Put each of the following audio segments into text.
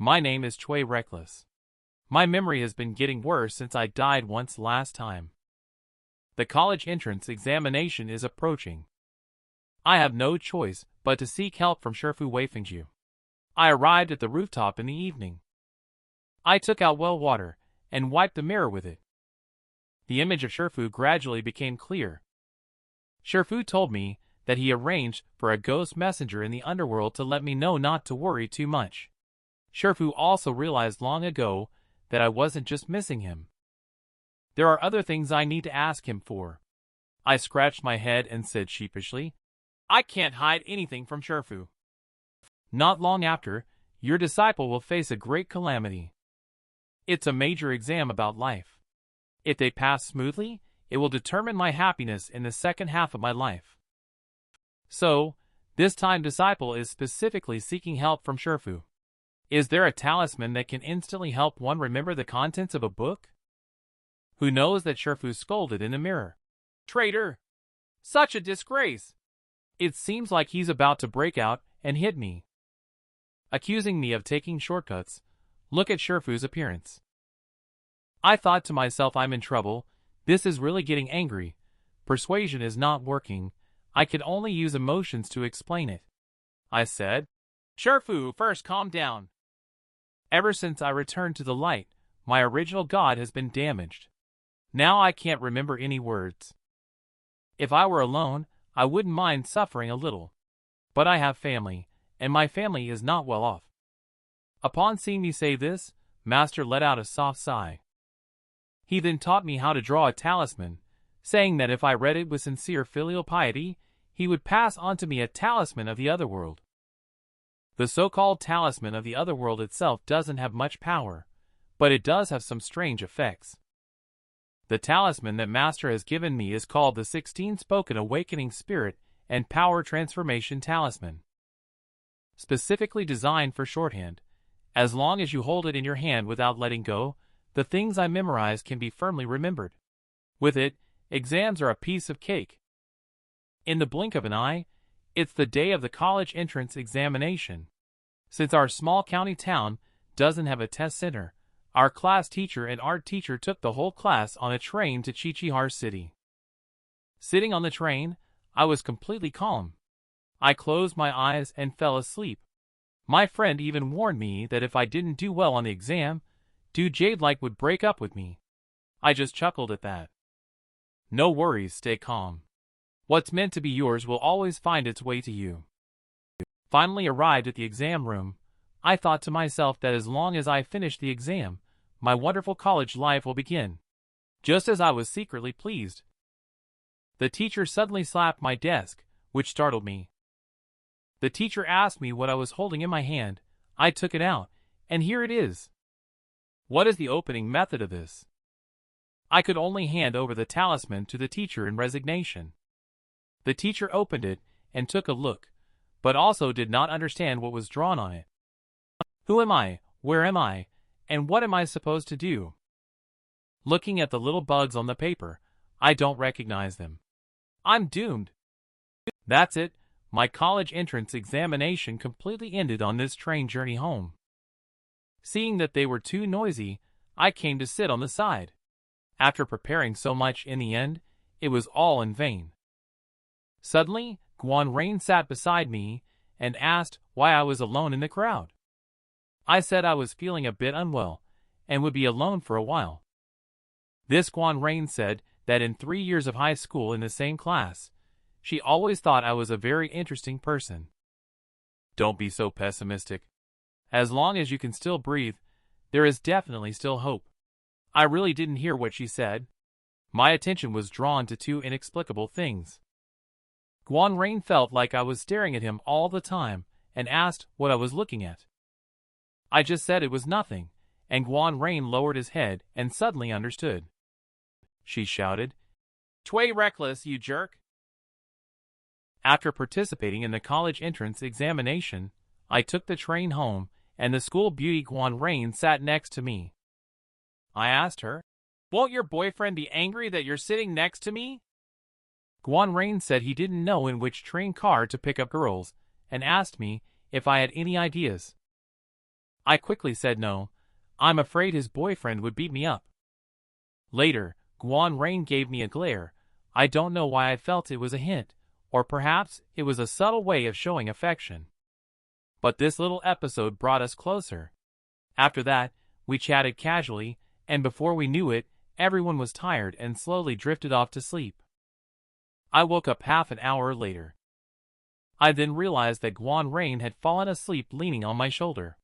My name is Cui Reckless. My memory has been getting worse since I died once last time. The college entrance examination is approaching. I have no choice but to seek help from Shifu Weifengju. I arrived at the rooftop in the evening. I took out well water and wiped the mirror with it. The image of Shifu gradually became clear. Shifu told me that he arranged for a ghost messenger in the underworld to let me know not to worry too much. Shifu also realized long ago that I wasn't just missing him. There are other things I need to ask him for. I scratched my head and said sheepishly, I can't hide anything from Shifu. Not long after, your disciple will face a great calamity. It's a major exam about life. If they pass smoothly, it will determine my happiness in the second half of my life. So, this time disciple is specifically seeking help from Shifu. Is there a talisman that can instantly help one remember the contents of a book? Who knows that Shifu scolded in the mirror? Traitor! Such a disgrace! It seems like he's about to break out and hit me. Accusing me of taking shortcuts, look at Shifu's appearance. I thought to myself, I'm in trouble, this is really getting angry. Persuasion is not working, I could only use emotions to explain it. I said, Shifu, first calm down. Ever since I returned to the light, my original god has been damaged. Now I can't remember any words. If I were alone, I wouldn't mind suffering a little. But I have family, and my family is not well off. Upon seeing me say this, Master let out a soft sigh. He then taught me how to draw a talisman, saying that if I read it with sincere filial piety, he would pass on to me a talisman of the otherworld. The so-called talisman of the otherworld itself doesn't have much power, but it does have some strange effects. The talisman that Master has given me is called the 16-spoken awakening spirit and power transformation talisman. Specifically designed for shorthand, as long as you hold it in your hand without letting go, the things I memorize can be firmly remembered. With it, exams are a piece of cake. In the blink of an eye, it's the day of the college entrance examination. Since our small county town doesn't have a test center, our class teacher and art teacher took the whole class on a train to Qiqihar City. Sitting on the train, I was completely calm. I closed my eyes and fell asleep. My friend even warned me that if I didn't do well on the exam, Dude Jade-like would break up with me. I just chuckled at that. No worries, stay calm. What's meant to be yours will always find its way to you. Finally arrived at the exam room, I thought to myself that as long as I finish the exam, my wonderful college life will begin. Just as I was secretly pleased. The teacher suddenly slapped my desk, which startled me. The teacher asked me what I was holding in my hand. I took it out, and here it is. What is the opening method of this? I could only hand over the talisman to the teacher in resignation. The teacher opened it and took a look, but also did not understand what was drawn on it. Who am I, where am I, and what am I supposed to do? Looking at the little bugs on the paper, I don't recognize them. I'm doomed. That's it, my college entrance examination completely ended on this train journey home. Seeing that they were too noisy, I came to sit on the side. After preparing so much in the end, it was all in vain. Suddenly, Guan Rain sat beside me and asked why I was alone in the crowd. I said I was feeling a bit unwell and would be alone for a while. This Guan Rain said that in 3 years of high school in the same class, she always thought I was a very interesting person. Don't be so pessimistic. As long as you can still breathe, there is definitely still hope. I really didn't hear what she said. My attention was drawn to two inexplicable things. Guan Rain felt like I was staring at him all the time and asked what I was looking at. I just said it was nothing, and Guan Rain lowered his head and suddenly understood. She shouted, Cui Reckless, you jerk! After participating in the college entrance examination, I took the train home, and the school beauty Guan Rain sat next to me. I asked her, Won't your boyfriend be angry that you're sitting next to me? Guan Rain said he didn't know in which train car to pick up girls, and asked me if I had any ideas. I quickly said no. I'm afraid his boyfriend would beat me up. Later, Guan Rain gave me a glare. I don't know why I felt it was a hint, or perhaps it was a subtle way of showing affection. But this little episode brought us closer. After that, we chatted casually, and before we knew it, everyone was tired and slowly drifted off to sleep. I woke up half an hour later. I then realized that Guan Rain had fallen asleep leaning on my shoulder.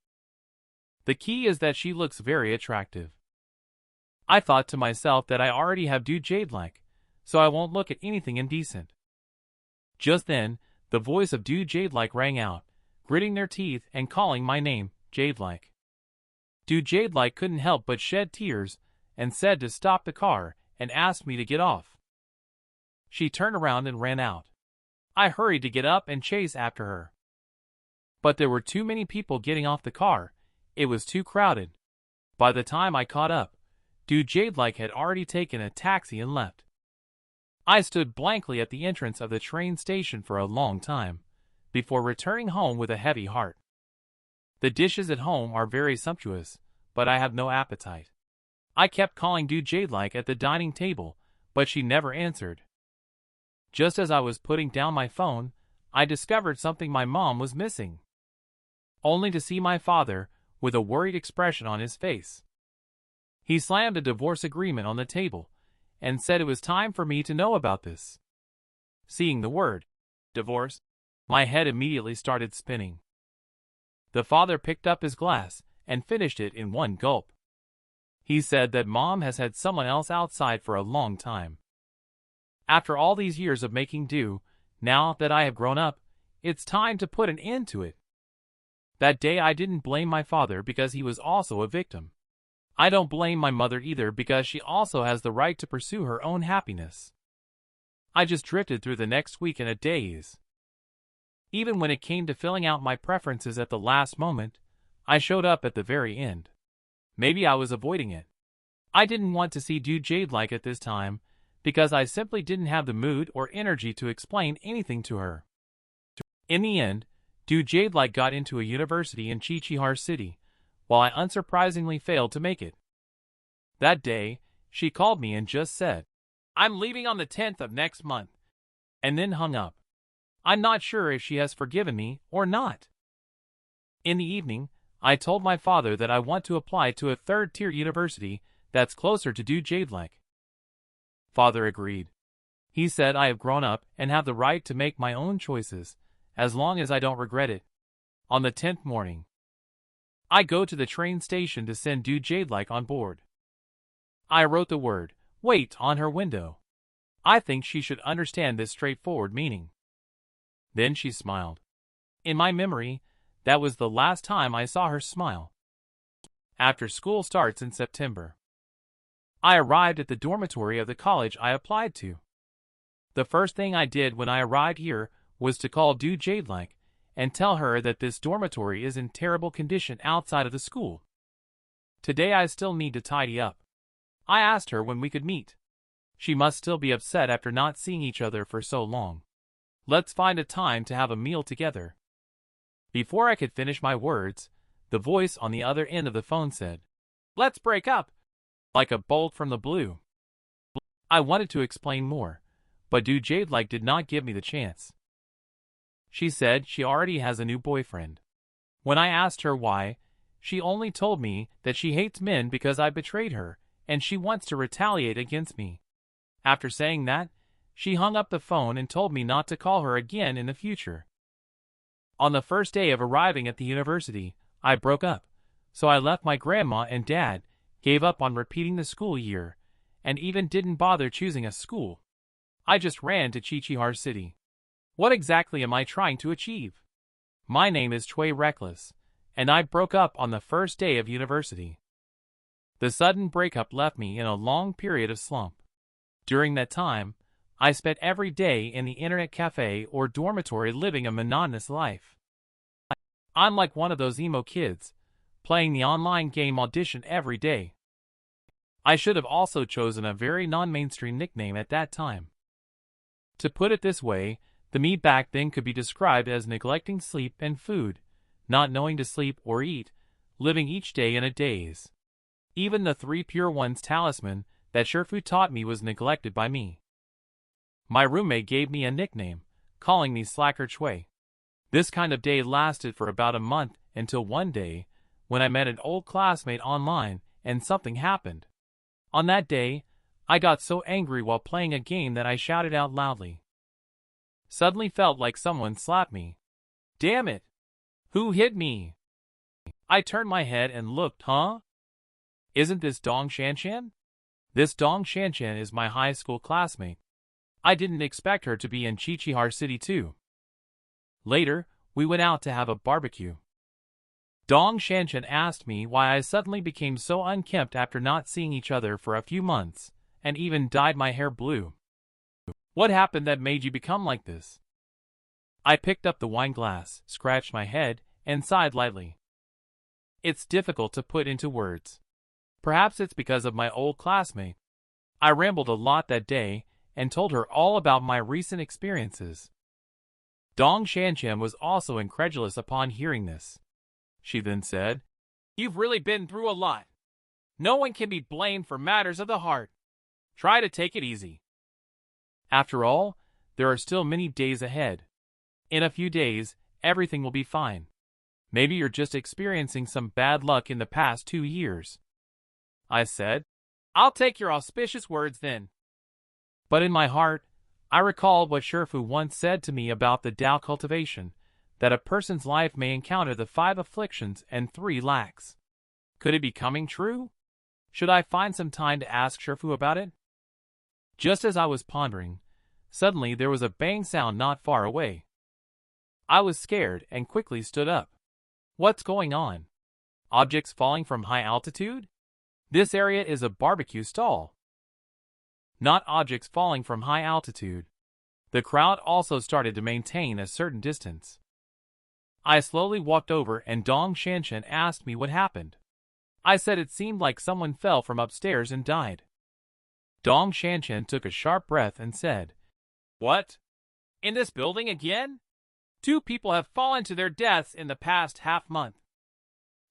The key is that she looks very attractive. I thought to myself that I already have Du Jade-like, so I won't look at anything indecent. Just then, the voice of Du Jade-like rang out, gritting their teeth and calling my name, Jade-like. Du Jade-like couldn't help but shed tears and said to stop the car and asked me to get off. She turned around and ran out. I hurried to get up and chase after her. But there were too many people getting off the car. It was too crowded. By the time I caught up, Du Jade-like had already taken a taxi and left. I stood blankly at the entrance of the train station for a long time, before returning home with a heavy heart. The dishes at home are very sumptuous, but I have no appetite. I kept calling Du Jade-like at the dining table, but she never answered. Just as I was putting down my phone, I discovered something my mom was missing. Only to see my father, with a worried expression on his face. He slammed a divorce agreement on the table, and said it was time for me to know about this. Seeing the word, divorce, my head immediately started spinning. The father picked up his glass and finished it in one gulp. He said that mom has had someone else outside for a long time. After all these years of making do, now that I have grown up, it's time to put an end to it. That day I didn't blame my father because he was also a victim. I don't blame my mother either because she also has the right to pursue her own happiness. I just drifted through the next week in a daze. Even when it came to filling out my preferences at the last moment, I showed up at the very end. Maybe I was avoiding it. I didn't want to see Du Jade-like at this time, because I simply didn't have the mood or energy to explain anything to her. In the end, Du Jade-like got into a university in Qiqihar City, while I unsurprisingly failed to make it. That day, she called me and just said, "I'm leaving on the 10th of next month," and then hung up. I'm not sure if she has forgiven me or not. In the evening, I told my father that I want to apply to a third-tier university that's closer to Du Jade-like. Father agreed. He said I have grown up and have the right to make my own choices, as long as I don't regret it. On the 10th morning, I go to the train station to send Du Jade-like on board. I wrote the word, "wait," on her window. I think she should understand this straightforward meaning. Then she smiled. In my memory, that was the last time I saw her smile. After school starts in September, I arrived at the dormitory of the college I applied to. The first thing I did when I arrived here was to call Du Jade-like and tell her that this dormitory is in terrible condition outside of the school. Today I still need to tidy up. I asked her when we could meet. She must still be upset after not seeing each other for so long. Let's find a time to have a meal together. Before I could finish my words, the voice on the other end of the phone said, "Let's break up," like a bolt from the blue. I wanted to explain more, but Du Jade-like did not give me the chance. She said she already has a new boyfriend. When I asked her why, she only told me that she hates men because I betrayed her, and she wants to retaliate against me. After saying that, she hung up the phone and told me not to call her again in the future. On the first day of arriving at the university, I broke up, so I left my grandma and dad, gave up on repeating the school year, and even didn't bother choosing a school. I just ran to Qiqihar City. What exactly am I trying to achieve? My name is Cui Reckless, and I broke up on the first day of university. The sudden breakup left me in a long period of slump. During that time, I spent every day in the internet cafe or dormitory living a monotonous life. I'm like one of those emo kids, playing the online game Audition every day. I should have also chosen a very non-mainstream nickname at that time. To put it this way, the me back then could be described as neglecting sleep and food, not knowing to sleep or eat, living each day in a daze. Even the 3 Pure Ones talisman that Shifu taught me was neglected by me. My roommate gave me a nickname, calling me Slacker Cui. This kind of day lasted for about a month until one day, when I met an old classmate online and something happened. On that day, I got so angry while playing a game that I shouted out loudly. Suddenly felt like someone slapped me. Damn it! Who hit me? I turned my head and looked, huh? Isn't this Dong Shanshan? This Dong Shanshan is my high school classmate. I didn't expect her to be in Qiqihar City too. Later, we went out to have a barbecue. Dong Shanshan asked me why I suddenly became so unkempt after not seeing each other for a few months, and even dyed my hair blue. What happened that made you become like this? I picked up the wine glass, scratched my head, and sighed lightly. It's difficult to put into words. Perhaps it's because of my old classmate. I rambled a lot that day and told her all about my recent experiences. Dong Shanshan was also incredulous upon hearing this. She then said, "You've really been through a lot. No one can be blamed for matters of the heart. Try to take it easy. After all, there are still many days ahead. In a few days, everything will be fine. Maybe you're just experiencing some bad luck in the past 2 years." I said, "I'll take your auspicious words then." But in my heart, I recalled what Shifu once said to me about the Tao cultivation, that a person's life may encounter the 5 afflictions and 3 lacks. Could it be coming true? Should I find some time to ask Shifu about it? Just as I was pondering, suddenly there was a bang sound not far away. I was scared and quickly stood up. What's going on? Objects falling from high altitude? This area is a barbecue stall. Not objects falling from high altitude. The crowd also started to maintain a certain distance. I slowly walked over and Dong Shanshan asked me what happened. I said it seemed like someone fell from upstairs and died. Dong Shanshan took a sharp breath and said, "What? In this building again? 2 people have fallen to their deaths in the past half-month."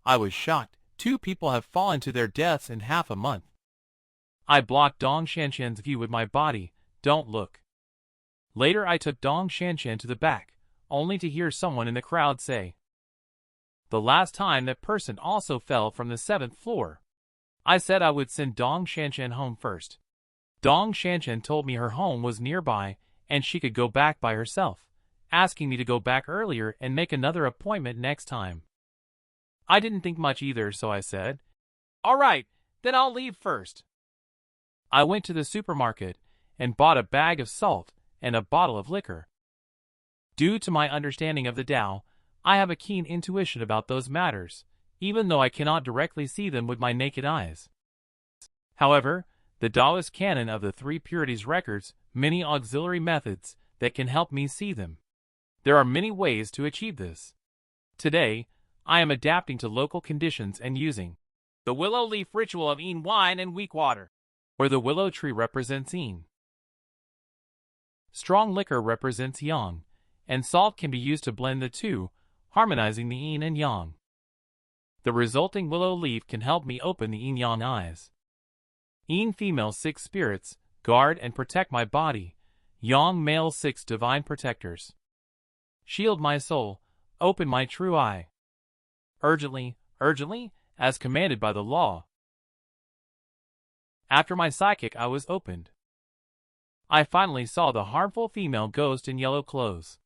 I was shocked. 2 people have fallen to their deaths in half a month. I blocked Dong Shanshan's view with my body. Don't look. Later I took Dong Shanshan to the back, only to hear someone in the crowd say, "The last time that person also fell from the 7th floor." I said I would send Dong Shanshan home first. Dong Shanshan told me her home was nearby and she could go back by herself, asking me to go back earlier and make another appointment next time. I didn't think much either, so I said, "All right, then I'll leave first." I went to the supermarket and bought a bag of salt and a bottle of liquor. Due to my understanding of the Tao, I have a keen intuition about those matters, even though I cannot directly see them with my naked eyes. However, the Taoist canon of the 3 purities records many auxiliary methods that can help me see them. There are many ways to achieve this. Today, I am adapting to local conditions and using the willow leaf ritual of Yin wine and weak water, where the willow tree represents Yin. Strong liquor represents Yang, and salt can be used to blend the two, harmonizing the Yin and Yang. The resulting willow leaf can help me open the Yin-Yang eyes. Yin female 6 spirits, guard and protect my body. Yang male 6 divine protectors. Shield my soul, open my true eye. Urgently, as commanded by the law. After my psychic eye was opened, I finally saw the harmful female ghost in yellow clothes.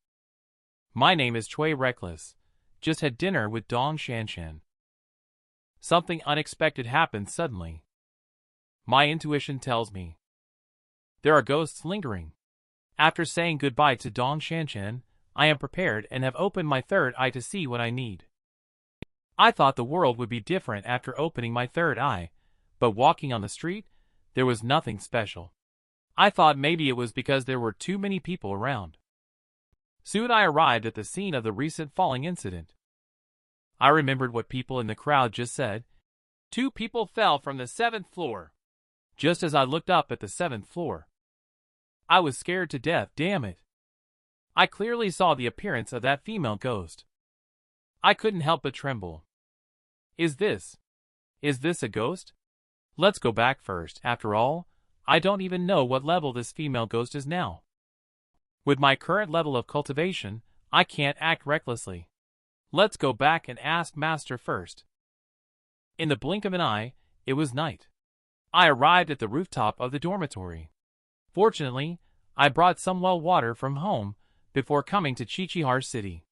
My name is Cui Reckless. Just had dinner with Dong Shanshan. Something unexpected happened suddenly. My intuition tells me there are ghosts lingering. After saying goodbye to Dong Shanshan, I am prepared and have opened my 3rd eye to see what I need. I thought the world would be different after opening my 3rd eye, but walking on the street, there was nothing special. I thought maybe it was because there were too many people around. Soon I arrived at the scene of the recent falling incident. I remembered what people in the crowd just said. 2 people fell from the 7th floor. Just as I looked up at the 7th floor, I was scared to death, damn it. I clearly saw the appearance of that female ghost. I couldn't help but tremble. Is this a ghost? Let's go back first. After all, I don't even know what level this female ghost is now. With my current level of cultivation, I can't act recklessly. Let's go back and ask Master first. In the blink of an eye, it was night. I arrived at the rooftop of the dormitory. Fortunately, I brought some well water from home before coming to Qiqihar City.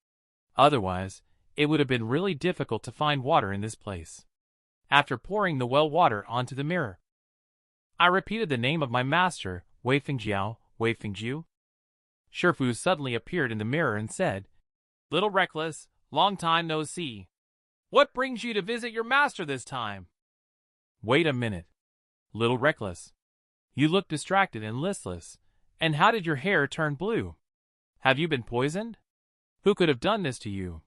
Otherwise, it would have been really difficult to find water in this place. After pouring the well water onto the mirror, I repeated the name of my master, Wei Fengjiao, Wei Fengjiu. Shifu suddenly appeared in the mirror and said, "Little Reckless, long time no see. What brings you to visit your master this time?" Wait a minute. Little Reckless. You look distracted and listless, and how did your hair turn blue? Have you been poisoned? Who could have done this to you?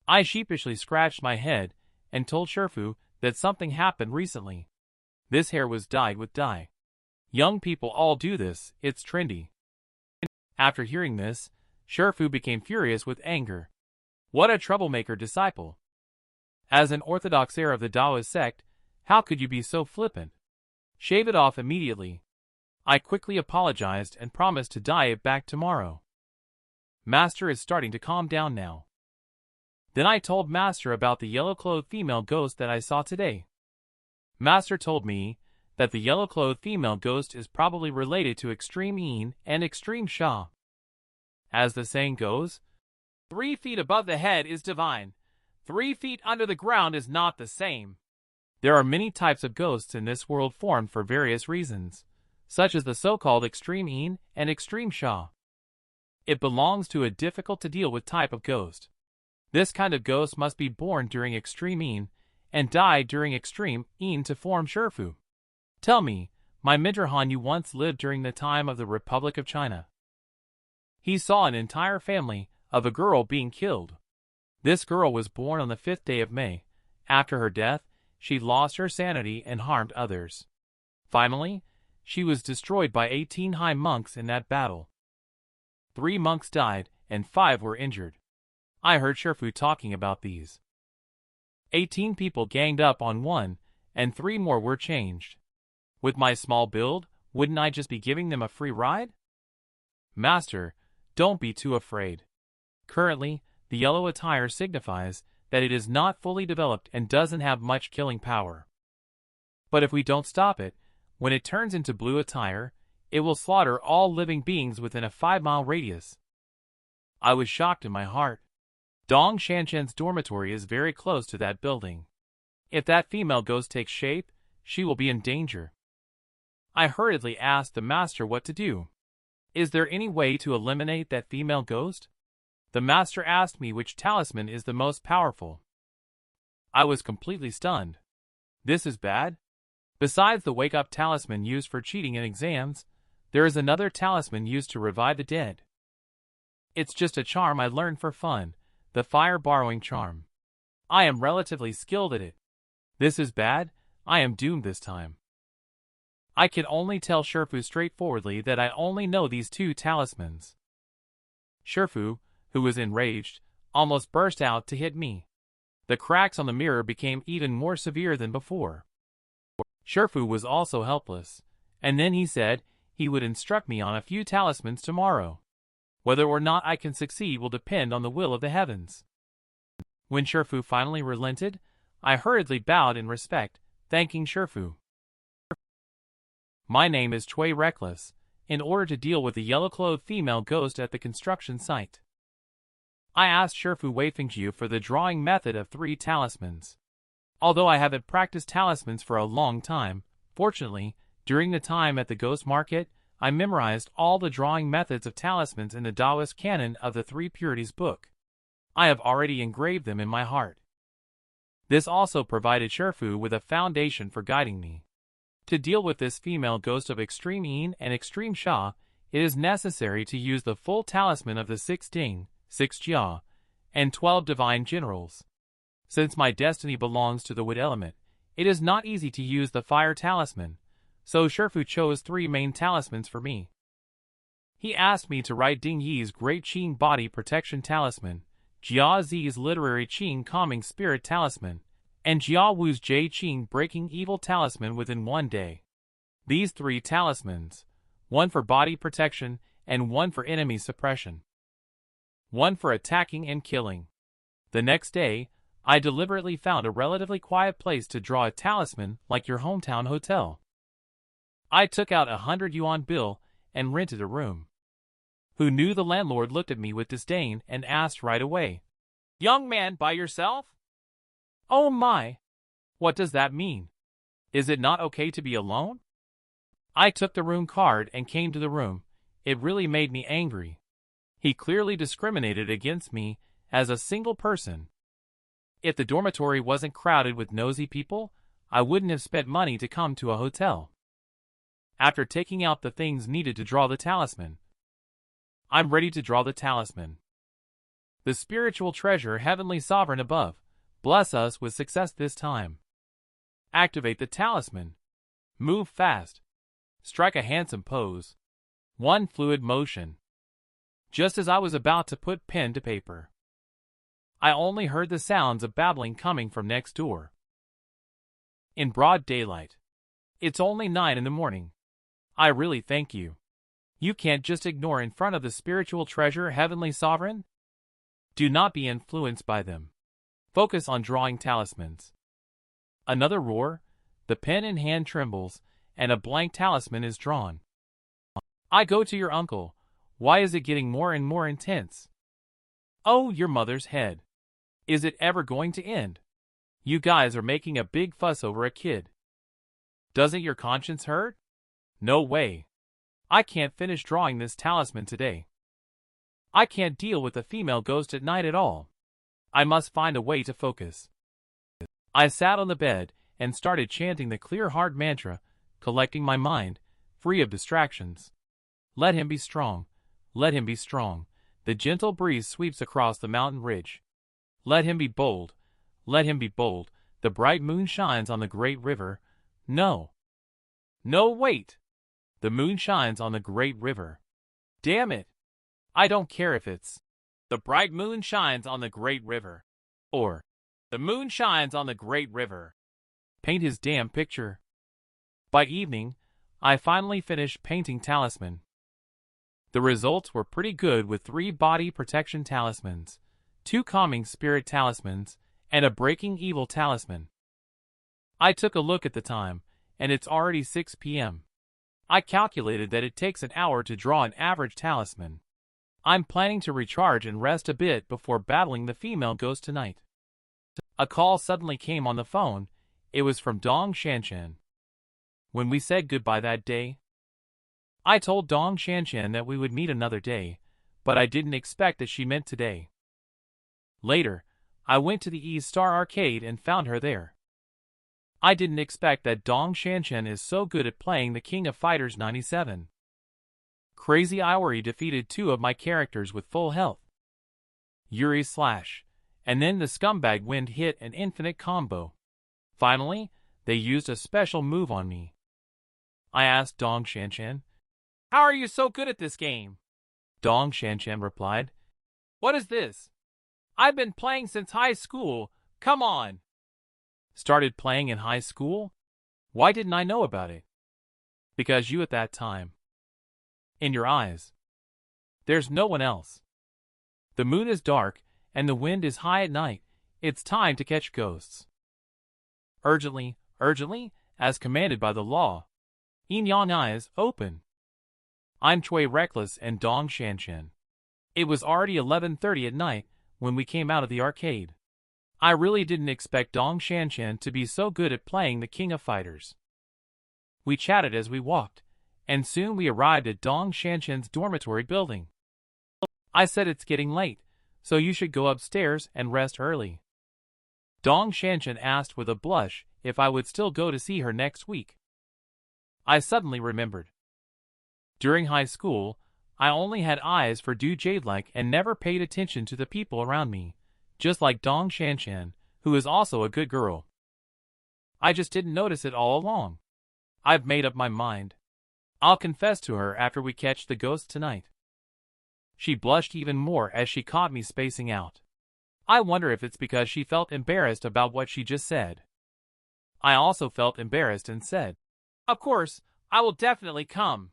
I sheepishly scratched my head and told Shifu that something happened recently. This hair was dyed with dye. Young people all do this, it's trendy. After hearing this, Shifu became furious with anger. What a troublemaker disciple. As an orthodox heir of the Taoist sect, how could you be so flippant? Shave it off immediately. I quickly apologized and promised to dye it back tomorrow. Master is starting to calm down now. Then I told Master about the yellow-clothed female ghost that I saw today. Master told me that the yellow-clothed female ghost is probably related to extreme Yin and extreme Sha. As the saying goes, 3 feet above the head is divine, 3 feet under the ground is not the same. There are many types of ghosts in this world formed for various reasons, such as the so-called extreme Yin and extreme Sha. It belongs to a difficult-to-deal-with type of ghost. This kind of ghost must be born during extreme Yin and die during extreme Yin to form Shifu. Tell me, my mentor Han Yu once lived during the time of the Republic of China. He saw an entire family of a girl being killed. This girl was born on the 5th day of May. After her death, she lost her sanity and harmed others. Finally, she was destroyed by 18 high monks in that battle. 3 monks died, and 5 were injured. I heard Shifu talking about these. 18 people ganged up on one, and 3 more were changed. With my small build, wouldn't I just be giving them a free ride? Master, don't be too afraid. Currently, the yellow attire signifies that it is not fully developed and doesn't have much killing power. But if we don't stop it, when it turns into blue attire, it will slaughter all living beings within a 5-mile radius. I was shocked in my heart. Dong Shanshen's dormitory is very close to that building. If that female ghost takes shape, she will be in danger. I hurriedly asked the master what to do. Is there any way to eliminate that female ghost? The master asked me which talisman is the most powerful. I was completely stunned. This is bad? Besides the wake-up talisman used for cheating in exams, there is another talisman used to revive the dead. It's just a charm I learned for fun, the fire-borrowing charm. I am relatively skilled at it. This is bad, I am doomed this time. I can only tell Shifu straightforwardly that I only know these 2 talismans. Shifu, who was enraged, almost burst out to hit me. The cracks on the mirror became even more severe than before. Shifu was also helpless, and then he said he would instruct me on a few talismans tomorrow. Whether or not I can succeed will depend on the will of the heavens. When Shifu finally relented, I hurriedly bowed in respect, thanking Shifu. My name is Cui Reckless, in order to deal with the yellow-clothed female ghost at the construction site. I asked Shifu Wei Fengjiu for the drawing method of 3 talismans. Although I haven't practiced talismans for a long time, fortunately, during the time at the ghost market, I memorized all the drawing methods of talismans in the Taoist canon of the 3 Purities book. I have already engraved them in my heart. This also provided Shifu with a foundation for guiding me. To deal with this female ghost of extreme Yin and extreme Sha, it is necessary to use the full talisman of the 6 Ding, 6 Jia, and 12 divine generals. Since my destiny belongs to the wood element, it is not easy to use the fire talisman, so Shifu chose 3 main talismans for me. He asked me to write Ding Yi's Great Qing Body Protection Talisman, Jia Zi's Literary Qing Calming Spirit Talisman, and Jia Wu's Jie Qing breaking evil talisman within 1 day. These 3 talismans, one for body protection and one for enemy suppression. One for attacking and killing. The next day, I deliberately found a relatively quiet place to draw a talisman like your hometown hotel. I took out a 100 yuan bill and rented a room. Who knew the landlord looked at me with disdain and asked right away, "Young man, by yourself?" Oh my! What does that mean? Is it not okay to be alone? I took the room card and came to the room. It really made me angry. He clearly discriminated against me as a single person. If the dormitory wasn't crowded with nosy people, I wouldn't have spent money to come to a hotel. After taking out the things needed to draw the talisman, I'm ready to draw the talisman. The spiritual treasure, Heavenly Sovereign above, bless us with success this time. Activate the talisman. Move fast. Strike a handsome pose. One fluid motion. Just as I was about to put pen to paper, I only heard the sounds of babbling coming from next door. In broad daylight. It's only 9 in the morning. I really thank you. You can't just ignore in front of the spiritual treasure, Heavenly Sovereign. Do not be influenced by them. Focus on drawing talismans. Another roar, the pen in hand trembles, and a blank talisman is drawn. I go to your uncle. Why is it getting more and more intense? Oh, your mother's head. Is it ever going to end? You guys are making a big fuss over a kid. Doesn't your conscience hurt? No way. I can't finish drawing this talisman today. I can't deal with a female ghost at night at all. I must find a way to focus. I sat on the bed and started chanting the clear heart mantra, collecting my mind, free of distractions. Let him be strong. Let him be strong. The gentle breeze sweeps across the mountain ridge. Let him be bold. Let him be bold. The bright moon shines on the great river. No. No, wait. The moon shines on the great river. Damn it. I don't care if it's the bright moon shines on the great river, or the moon shines on the great river. Paint his damn picture. By evening, I finally finished painting talisman. The results were pretty good with 3 body protection talismans, 2 calming spirit talismans, and a breaking evil talisman. I took a look at the time, and it's already 6 p.m. I calculated that it takes an hour to draw an average talisman. I'm planning to recharge and rest a bit before battling the female ghost tonight. A call suddenly came on the phone. It was from Dong Shanshan. When we said goodbye that day, I told Dong Shanshan that we would meet another day, but I didn't expect that she meant today. Later, I went to the East Star Arcade and found her there. I didn't expect that Dong Shanshan is so good at playing the King of Fighters 97. Crazy Iwari defeated 2 of my characters with full health. Yuri's slash, and then the scumbag wind hit an infinite combo. Finally, they used a special move on me. I asked Dong Shanshan, "How are you so good at this game?" Dong Shanshan replied, "What is this? I've been playing since high school, come on." Started playing in high school? Why didn't I know about it? Because you at that time. In your eyes. There's no one else. The moon is dark, and the wind is high at night. It's time to catch ghosts. Urgently, urgently, as commanded by the law. Yin-Yang Eyes, open. I'm Cui Reckless and Dong Shanshan. It was already 11:30 at night when we came out of the arcade. I really didn't expect Dong Shanshan to be so good at playing the King of Fighters. We chatted as we walked, and soon we arrived at Dong Shanshan's dormitory building. I said it's getting late, so you should go upstairs and rest early. Dong Shanshan asked with a blush if I would still go to see her next week. I suddenly remembered. During high school, I only had eyes for do jade-like and never paid attention to the people around me, just like Dong Shanshan, who is also a good girl. I just didn't notice it all along. I've made up my mind. I'll confess to her after we catch the ghost tonight. She blushed even more as she caught me spacing out. I wonder if it's because she felt embarrassed about what she just said. I also felt embarrassed and said, "Of course, I will definitely come.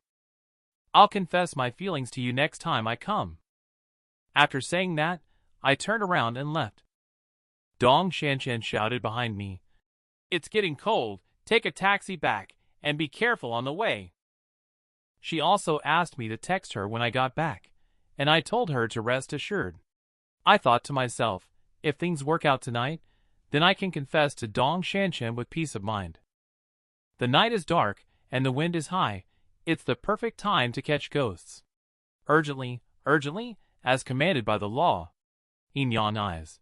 I'll confess my feelings to you next time I come." After saying that, I turned around and left. Dong Xianxian shouted behind me, "It's getting cold, take a taxi back, and be careful on the way." She also asked me to text her when I got back, and I told her to rest assured. I thought to myself, if things work out tonight, then I can confess to Dong Xianxian with peace of mind. The night is dark, and the wind is high. It's the perfect time to catch ghosts. Urgently, as commanded by the law. Yin-Yang Eyes.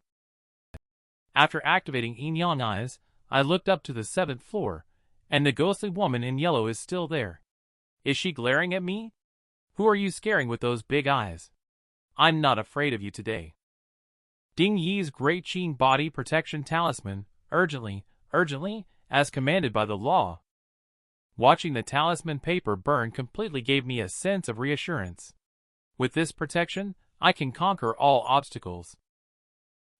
After activating Yin-Yang Eyes, I looked up to the 7th floor, and the ghostly woman in yellow is still there. Is she glaring at me? Who are you scaring with those big eyes? I'm not afraid of you today. Ding Yi's Great Qing Body Protection Talisman, urgently, as commanded by the law. Watching the talisman paper burn completely gave me a sense of reassurance. With this protection, I can conquer all obstacles.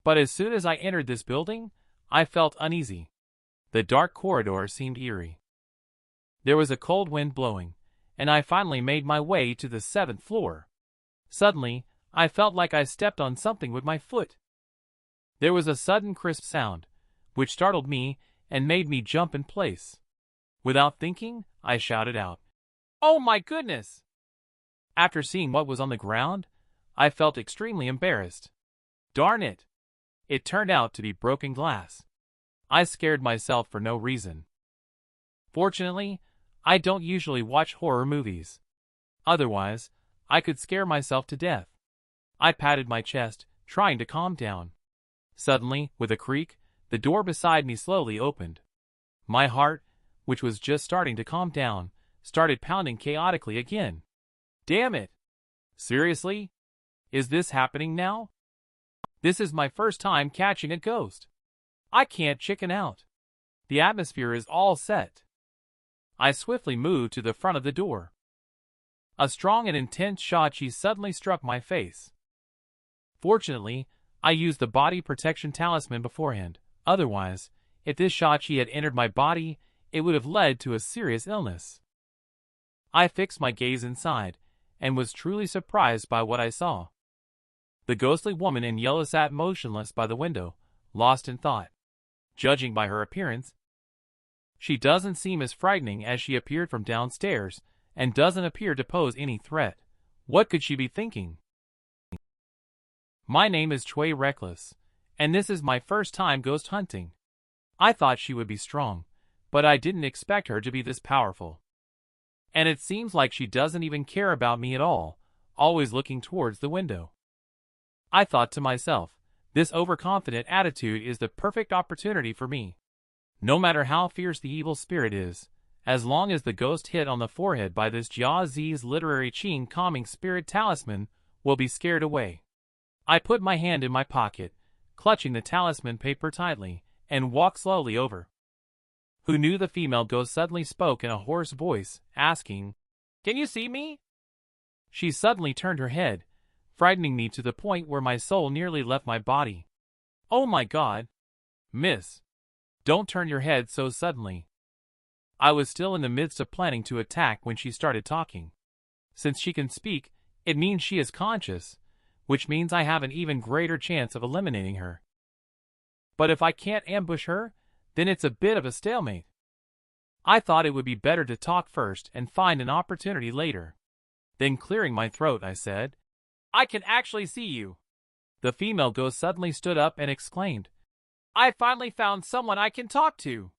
But as soon as I entered this building, I felt uneasy. The dark corridor seemed eerie. There was a cold wind blowing, and I finally made my way to the 7th floor. Suddenly, I felt like I stepped on something with my foot. There was a sudden crisp sound, which startled me and made me jump in place. Without thinking, I shouted out, "Oh my goodness!" After seeing what was on the ground, I felt extremely embarrassed. Darn it! It turned out to be broken glass. I scared myself for no reason. Fortunately, I don't usually watch horror movies. Otherwise, I could scare myself to death. I patted my chest, trying to calm down. Suddenly, with a creak, the door beside me slowly opened. My heart, which was just starting to calm down, started pounding chaotically again. Damn it! Seriously? Is this happening now? This is my first time catching a ghost. I can't chicken out. The atmosphere is all set. I swiftly moved to the front of the door. A strong and intense shachi suddenly struck my face. Fortunately, I used the body protection talisman beforehand. Otherwise, if this shachi had entered my body, it would have led to a serious illness. I fixed my gaze inside, and was truly surprised by what I saw. The ghostly woman in yellow sat motionless by the window, lost in thought. Judging by her appearance, she doesn't seem as frightening as she appeared from downstairs, and doesn't appear to pose any threat. What could she be thinking? My name is Cui Reckless, and this is my first time ghost hunting. I thought she would be strong, but I didn't expect her to be this powerful. And it seems like she doesn't even care about me at all, always looking towards the window. I thought to myself, this overconfident attitude is the perfect opportunity for me. No matter how fierce the evil spirit is, as long as the ghost hit on the forehead by this Jia Zi's literary Qing calming spirit talisman will be scared away. I put my hand in my pocket, clutching the talisman paper tightly, and walked slowly over. Who knew the female ghost suddenly spoke in a hoarse voice, asking, "Can you see me?" She suddenly turned her head, frightening me to the point where my soul nearly left my body. Oh my God! Miss! Don't turn your head so suddenly. I was still in the midst of planning to attack when she started talking. Since she can speak, it means she is conscious, which means I have an even greater chance of eliminating her. But if I can't ambush her, then it's a bit of a stalemate. I thought it would be better to talk first and find an opportunity later. Then clearing my throat, I said, "I can actually see you." The female ghost suddenly stood up and exclaimed, "I finally found someone I can talk to."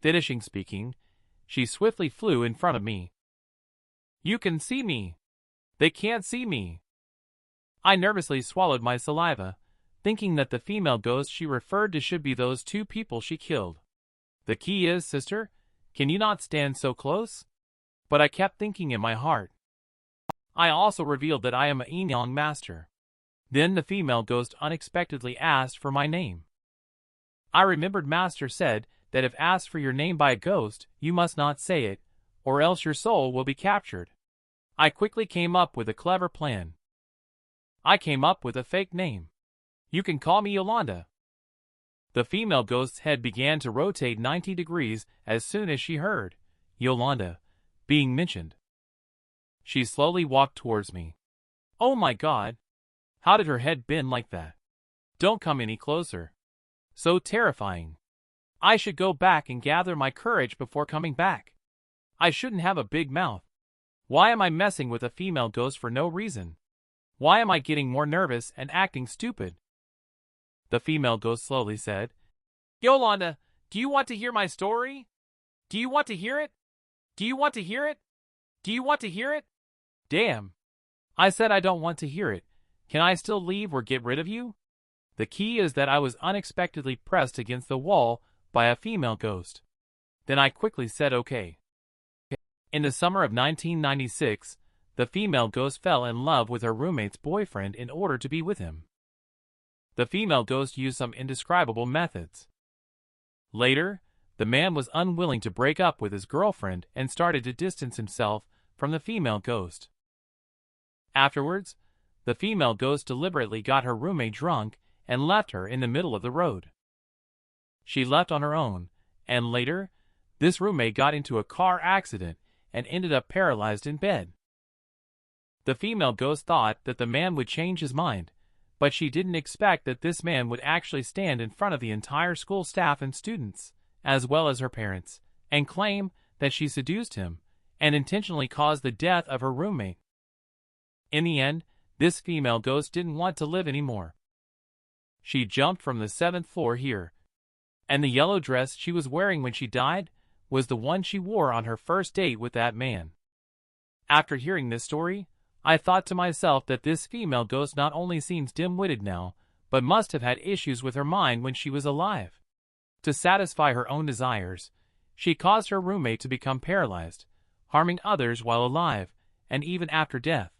Finishing speaking, she swiftly flew in front of me. "You can see me. They can't see me." I nervously swallowed my saliva, thinking that the female ghost she referred to should be those two people she killed. The key is, sister, can you not stand so close? But I kept thinking in my heart. I also revealed that I am a Yin-Yang Master. Then the female ghost unexpectedly asked for my name. I remembered Master said that if asked for your name by a ghost, you must not say it, or else your soul will be captured. I quickly came up with a clever plan. I came up with a fake name. You can call me Yolanda. The female ghost's head began to rotate 90 degrees as soon as she heard Yolanda being mentioned. She slowly walked towards me. Oh my God! How did her head bend like that? Don't come any closer. So terrifying. I should go back and gather my courage before coming back. I shouldn't have a big mouth. Why am I messing with a female ghost for no reason? Why am I getting more nervous and acting stupid? The female ghost slowly said, Yolanda, do you want to hear my story? Do you want to hear it? Do you want to hear it? Do you want to hear it? Damn. I said I don't want to hear it. Can I still leave or get rid of you? The key is that I was unexpectedly pressed against the wall by a female ghost. Then I quickly said okay. In the summer of 1996, the female ghost fell in love with her roommate's boyfriend in order to be with him. The female ghost used some indescribable methods. Later, the man was unwilling to break up with his girlfriend and started to distance himself from the female ghost. Afterwards, the female ghost deliberately got her roommate drunk and left her in the middle of the road. She left on her own, and later, this roommate got into a car accident and ended up paralyzed in bed. The female ghost thought that the man would change his mind, but she didn't expect that this man would actually stand in front of the entire school staff and students, as well as her parents, and claim that she seduced him and intentionally caused the death of her roommate. In the end, this female ghost didn't want to live anymore. She jumped from the 7th floor here, and the yellow dress she was wearing when she died was the one she wore on her first date with that man. After hearing this story, I thought to myself that this female ghost not only seems dim-witted now, but must have had issues with her mind when she was alive. To satisfy her own desires, she caused her roommate to become paralyzed, harming others while alive, and even after death.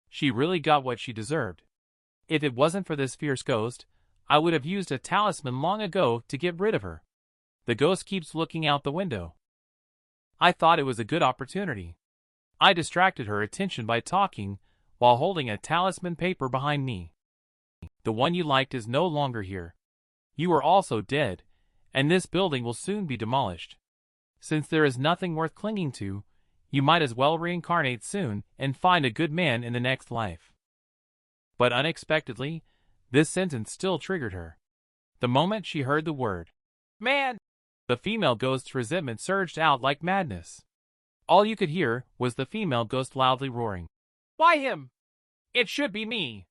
She really got what she deserved. If it wasn't for this fierce ghost, I would have used a talisman long ago to get rid of her. The ghost keeps looking out the window. I thought it was a good opportunity. I distracted her attention by talking while holding a talisman paper behind me. The one you liked is no longer here. You are also dead, and this building will soon be demolished. Since there is nothing worth clinging to, you might as well reincarnate soon and find a good man in the next life. But unexpectedly, this sentence still triggered her. The moment she heard the word, man, the female ghost's resentment surged out like madness. All you could hear was the female ghost loudly roaring, why him? It should be me.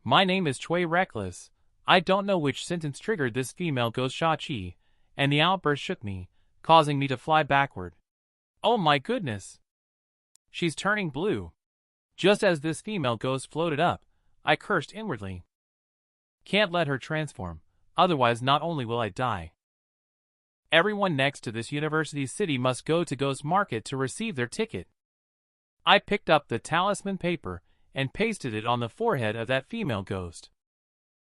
My name is Cui Reckless. I don't know which sentence triggered this female ghost Shachi, and the outburst shook me, causing me to fly backward. Oh my goodness! She's turning blue. Just as this female ghost floated up, I cursed inwardly. Can't let her transform, otherwise not only will I die. Everyone next to this university city must go to Ghost Market to receive their ticket. I picked up the talisman paper and pasted it on the forehead of that female ghost.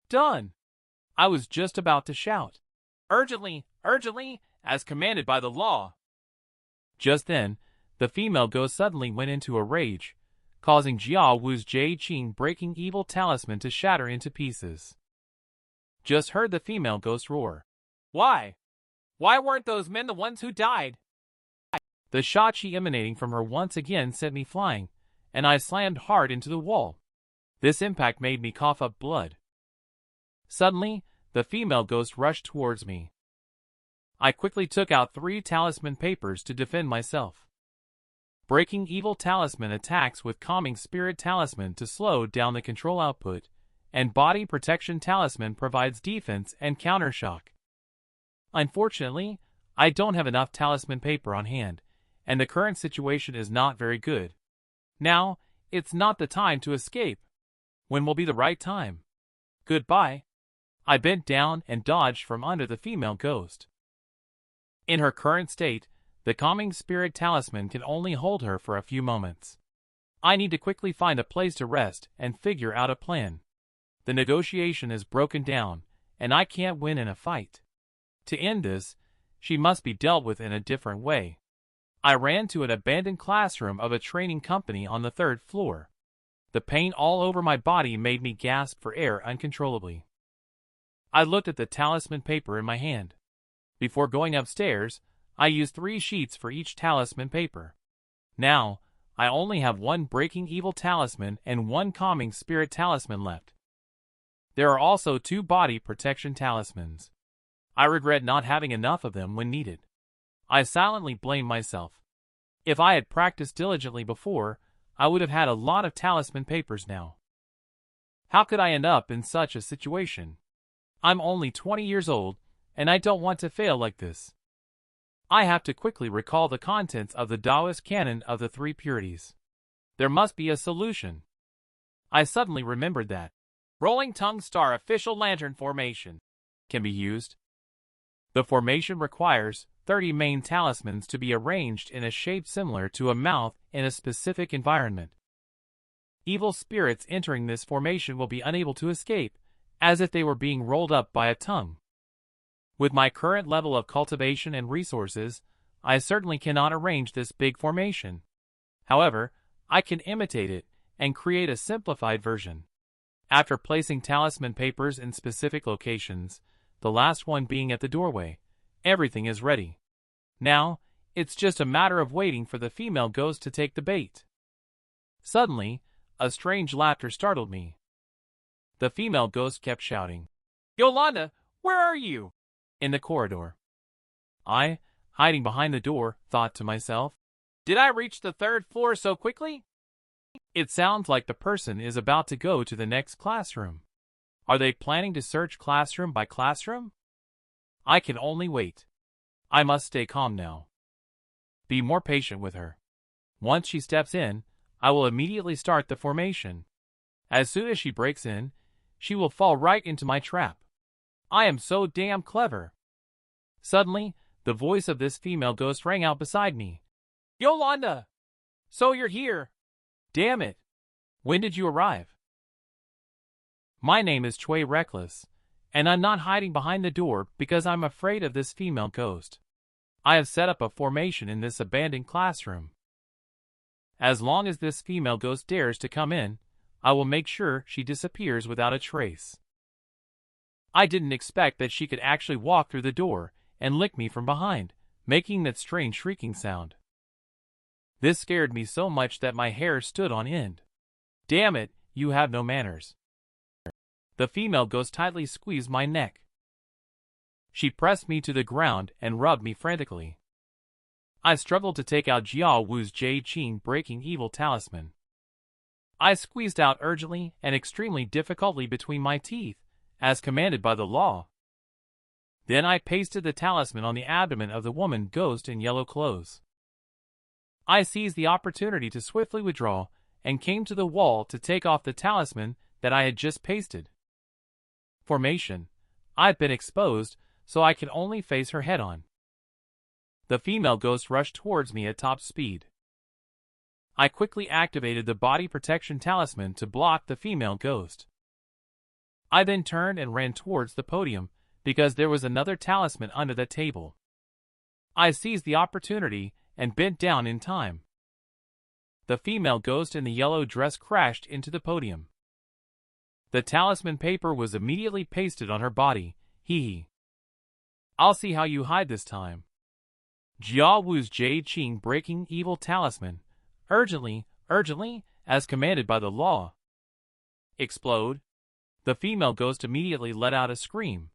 Done! I was just about to shout, urgently, urgently, as commanded by the law. Just then, the female ghost suddenly went into a rage, causing Jia Wu's Jade Qing breaking evil talisman to shatter into pieces. Just heard the female ghost roar. Why? Why weren't those men the ones who died? The Shachi emanating from her once again sent me flying, and I slammed hard into the wall. This impact made me cough up blood. Suddenly, the female ghost rushed towards me. I quickly took out 3 talisman papers to defend myself. Breaking evil talisman attacks with calming spirit talisman to slow down the control output, and body protection talisman provides defense and counter shock. Unfortunately, I don't have enough talisman paper on hand, and the current situation is not very good. Now, it's not the time to escape. When will be the right time? Goodbye. I bent down and dodged from under the female ghost. In her current state, the calming spirit talisman can only hold her for a few moments. I need to quickly find a place to rest and figure out a plan. The negotiation is broken down, and I can't win in a fight. To end this, she must be dealt with in a different way. I ran to an abandoned classroom of a training company on the 3rd floor. The pain all over my body made me gasp for air uncontrollably. I looked at the talisman paper in my hand. Before going upstairs, I used 3 sheets for each talisman paper. Now, I only have 1 breaking evil talisman and 1 calming spirit talisman left. There are also 2 body protection talismans. I regret not having enough of them when needed. I silently blame myself. If I had practiced diligently before, I would have had a lot of talisman papers now. How could I end up in such a situation? I'm only 20 years old, and I don't want to fail like this. I have to quickly recall the contents of the Taoist canon of the 3 purities. There must be a solution. I suddenly remembered that rolling tongue star official lantern formation can be used. The formation requires 30 main talismans to be arranged in a shape similar to a mouth in a specific environment. Evil spirits entering this formation will be unable to escape, as if they were being rolled up by a tongue. With my current level of cultivation and resources, I certainly cannot arrange this big formation. However, I can imitate it and create a simplified version. After placing talisman papers in specific locations, the last one being at the doorway, everything is ready. Now, it's just a matter of waiting for the female ghost to take the bait. Suddenly, a strange laughter startled me. The female ghost kept shouting, "Yolanda, where are you?" in the corridor. I, hiding behind the door, thought to myself, did I reach the 3rd floor so quickly? It sounds like the person is about to go to the next classroom. Are they planning to search classroom by classroom? I can only wait. I must stay calm now. Be more patient with her. Once she steps in, I will immediately start the formation. As soon as she breaks in, she will fall right into my trap. I am so damn clever. Suddenly, the voice of this female ghost rang out beside me. Yolanda! So you're here. Damn it. When did you arrive? My name is Cui Reckless, and I'm not hiding behind the door because I'm afraid of this female ghost. I have set up a formation in this abandoned classroom. As long as this female ghost dares to come in, I will make sure she disappears without a trace. I didn't expect that she could actually walk through the door and lick me from behind, making that strange shrieking sound. This scared me so much that my hair stood on end. Damn it, you have no manners. The female ghost tightly squeezed my neck. She pressed me to the ground and rubbed me frantically. I struggled to take out Jia Wu's Jade Qing breaking evil talisman. I squeezed out urgently and extremely difficultly between my teeth, as commanded by the law. Then I pasted the talisman on the abdomen of the woman ghost in yellow clothes. I seized the opportunity to swiftly withdraw and came to the wall to take off the talisman that I had just pasted. Formation. I've been exposed, so I can only face her head-on. The female ghost rushed towards me at top speed. I quickly activated the body protection talisman to block the female ghost. I then turned and ran towards the podium, because there was another talisman under the table. I seized the opportunity and bent down in time. The female ghost in the yellow dress crashed into the podium. The talisman paper was immediately pasted on her body. Hee. I'll see how you hide this time. Jia Wu's Jade Qing breaking evil talisman. Urgently, as commanded by the law. Explode. The female ghost immediately let out a scream.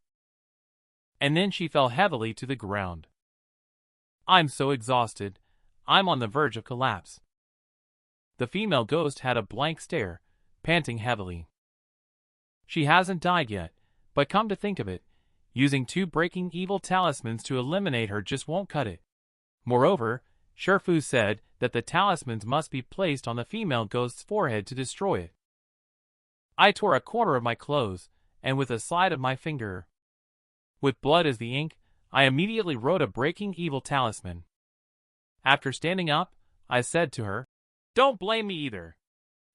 And then she fell heavily to the ground. I'm so exhausted, I'm on the verge of collapse. The female ghost had a blank stare, panting heavily. She hasn't died yet, but come to think of it, using 2 breaking evil talismans to eliminate her just won't cut it. Moreover, Sherfu said that the talismans must be placed on the female ghost's forehead to destroy it. I tore a corner of my clothes, and with a slide of my finger, with blood as the ink, I immediately wrote a breaking evil talisman. After standing up, I said to her, "Don't blame me either.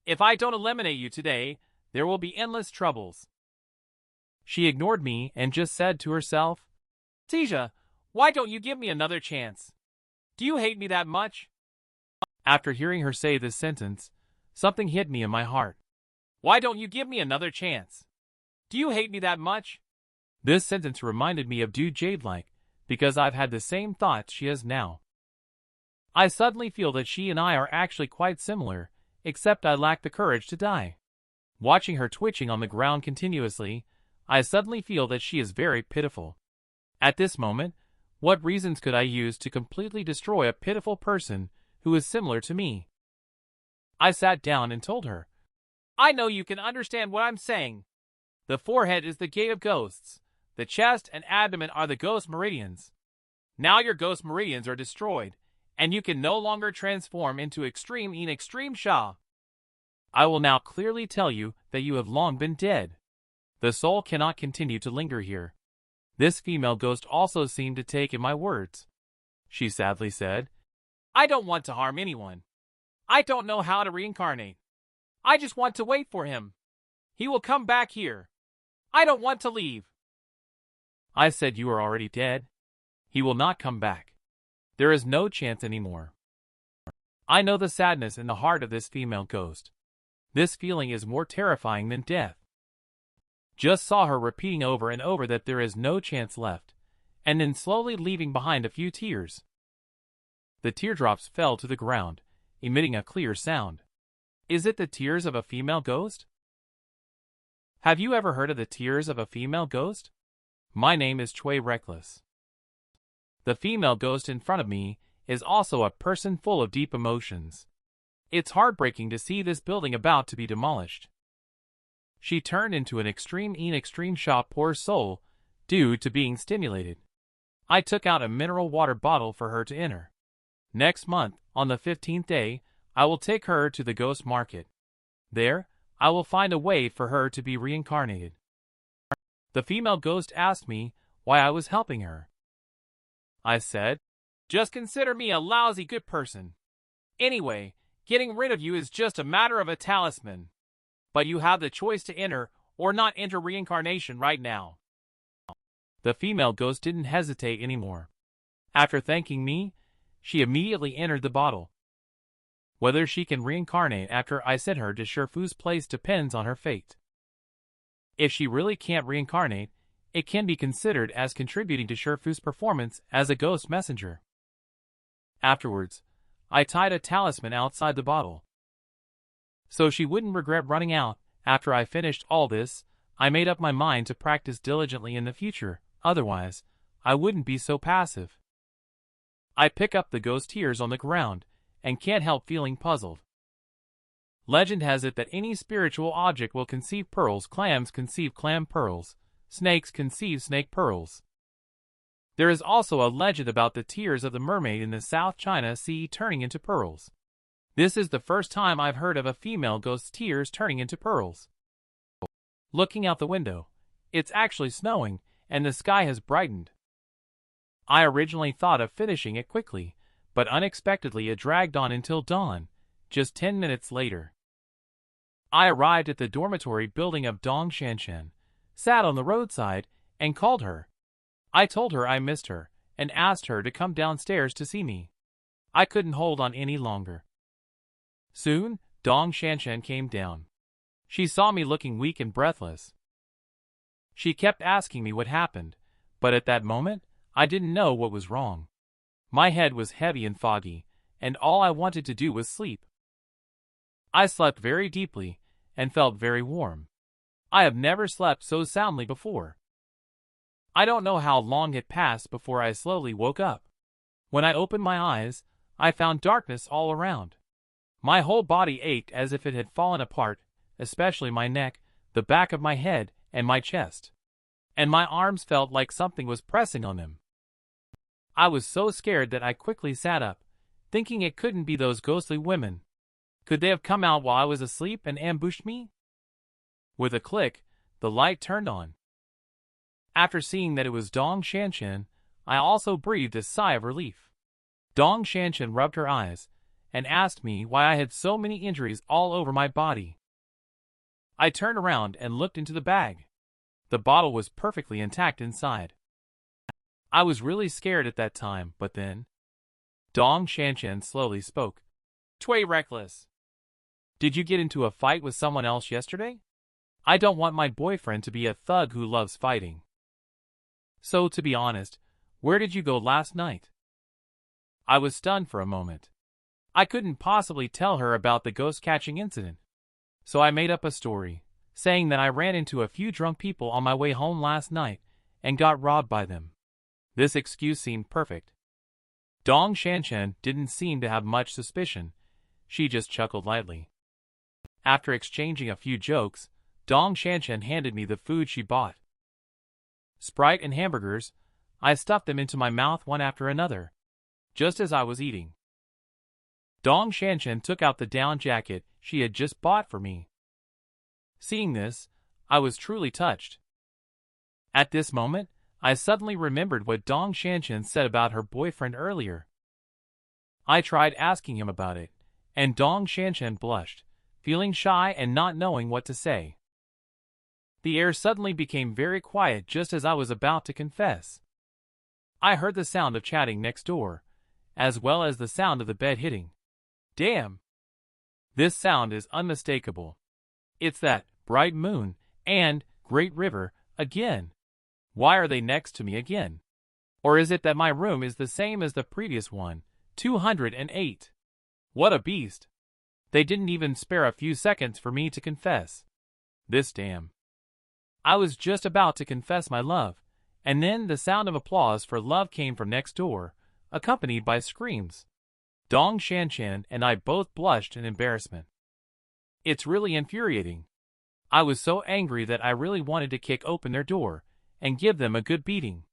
If I don't eliminate you today, there will be endless troubles." She ignored me and just said to herself, "Tisha, why don't you give me another chance? Do you hate me that much?" After hearing her say this sentence, something hit me in my heart. Why don't you give me another chance? Do you hate me that much? This sentence reminded me of Dude Jade-like, because I've had the same thoughts she has now. I suddenly feel that she and I are actually quite similar, except I lack the courage to die. Watching her twitching on the ground continuously, I suddenly feel that she is very pitiful. At this moment, what reasons could I use to completely destroy a pitiful person who is similar to me? I sat down and told her, I know you can understand what I'm saying. The forehead is the gate of ghosts. The chest and abdomen are the ghost meridians. Now your ghost meridians are destroyed, and you can no longer transform into extreme Yin Extreme Sha. I will now clearly tell you that you have long been dead. The soul cannot continue to linger here. This female ghost also seemed to take in my words. She sadly said, I don't want to harm anyone. I don't know how to reincarnate. I just want to wait for him. He will come back here. I don't want to leave. I said, you are already dead. He will not come back. There is no chance anymore. I know the sadness in the heart of this female ghost. This feeling is more terrifying than death. Just saw her repeating over and over that there is no chance left, and then slowly leaving behind a few tears. The teardrops fell to the ground, emitting a clear sound. Is it the tears of a female ghost? Have you ever heard of the tears of a female ghost? My name is Cui Reckless. The female ghost in front of me is also a person full of deep emotions. It's heartbreaking to see this building about to be demolished. She turned into an extreme Yin Extreme Sha, poor soul, due to being stimulated. I took out a mineral water bottle for her to enter. Next month, on the 15th day, I will take her to the ghost market. There, I will find a way for her to be reincarnated. The female ghost asked me why I was helping her. I said, just consider me a lousy good person. Anyway, getting rid of you is just a matter of a talisman. But you have the choice to enter or not enter reincarnation right now. The female ghost didn't hesitate anymore. After thanking me, she immediately entered the bottle. Whether she can reincarnate after I sent her to Shifu's place depends on her fate. If she really can't reincarnate, it can be considered as contributing to Shifu's performance as a ghost messenger. Afterwards, I tied a talisman outside the bottle. So she wouldn't regret running out. After I finished all this, I made up my mind to practice diligently in the future, otherwise, I wouldn't be so passive. I pick up the ghost tears on the ground, and can't help feeling puzzled. Legend has it that any spiritual object will conceive pearls, clams conceive clam pearls, snakes conceive snake pearls. There is also a legend about the tears of the mermaid in the South China Sea turning into pearls. This is the first time I've heard of a female ghost's tears turning into pearls. Looking out the window, it's actually snowing, and the sky has brightened. I originally thought of finishing it quickly, but unexpectedly it dragged on until dawn, just 10 minutes later. I arrived at the dormitory building of Dong Shanshan, sat on the roadside, and called her. I told her I missed her, and asked her to come downstairs to see me. I couldn't hold on any longer. Soon, Dong Shanshan came down. She saw me looking weak and breathless. She kept asking me what happened, but at that moment, I didn't know what was wrong. My head was heavy and foggy, and all I wanted to do was sleep. I slept very deeply, and felt very warm. I have never slept so soundly before. I don't know how long had passed before I slowly woke up. When I opened my eyes, I found darkness all around. My whole body ached as if it had fallen apart, especially my neck, the back of my head, and my chest. And my arms felt like something was pressing on them. I was so scared that I quickly sat up, thinking it couldn't be those ghostly women. Could they have come out while I was asleep and ambushed me? With a click, the light turned on. After seeing that it was Dong Shanshan, I also breathed a sigh of relief. Dong Shanshan rubbed her eyes, and asked me why I had so many injuries all over my body. I turned around and looked into the bag. The bottle was perfectly intact inside. I was really scared at that time, but then Dong Shanshan slowly spoke. Cui Reckless. Did you get into a fight with someone else yesterday? I don't want my boyfriend to be a thug who loves fighting. So, to be honest, where did you go last night? I was stunned for a moment. I couldn't possibly tell her about the ghost-catching incident. So I made up a story, saying that I ran into a few drunk people on my way home last night and got robbed by them. This excuse seemed perfect. Dong Shanshan didn't seem to have much suspicion. She just chuckled lightly. After exchanging a few jokes, Dong Shanshan handed me the food she bought. Sprite and hamburgers. I stuffed them into my mouth one after another, just as I was eating. Dong Shanshan took out the down jacket she had just bought for me. Seeing this, I was truly touched. At this moment, I suddenly remembered what Dong Shanshan said about her boyfriend earlier. I tried asking him about it, and Dong Shanshan blushed, feeling shy and not knowing what to say. The air suddenly became very quiet just as I was about to confess. I heard the sound of chatting next door, as well as the sound of the bed hitting. Damn! This sound is unmistakable. It's that bright moon and great river again. Why are they next to me again? Or is it that my room is the same as the previous one, 208? What a beast! They didn't even spare a few seconds for me to confess. This damn. I was just about to confess my love, and then the sound of applause for love came from next door, accompanied by screams. Dong Shanshan and I both blushed in embarrassment. It's really infuriating. I was so angry that I really wanted to kick open their door and give them a good beating.